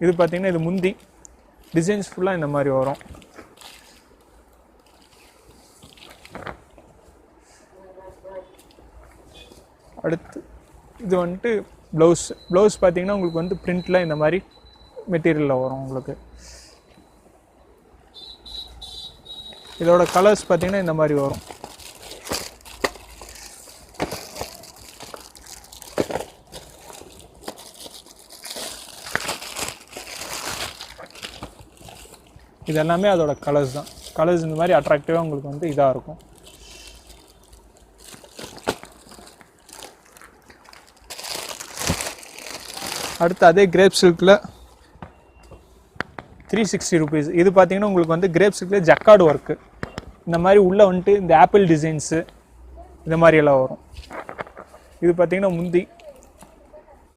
இது பார்த்தீங்கன்னா இது முந்தி டிசைன்ஸ் ஃபுல்லாக இந்த மாதிரி வரும். அடுத்து இது வந்துட்டு ப்ளவுஸ் பார்த்தீங்கன்னா உங்களுக்கு வந்து பிரிண்டில் இந்த மாதிரி மெட்டீரியலில் வரும் உங்களுக்கு. இதோட கலர்ஸ் பார்த்தீங்கன்னா இந்த மாதிரி வரும். இது எல்லாமே அதோட கலர்ஸ் தான். கலர்ஸ் இந்த மாதிரி அட்ராக்டிவாக உங்களுக்கு வந்து இதாக இருக்கும். அடுத்து அதே கிரேப் சில்கில் 360 rupees. இது பார்த்தீங்கன்னா உங்களுக்கு வந்து கிரேப் சில்கில் ஜக்கார்டு ஒர்க்கு இந்த மாதிரி உள்ளே வந்துட்டு இந்த ஆப்பிள் டிசைன்ஸு இந்த மாதிரி எல்லாம் வரும். இது பார்த்தீங்கன்னா முந்தி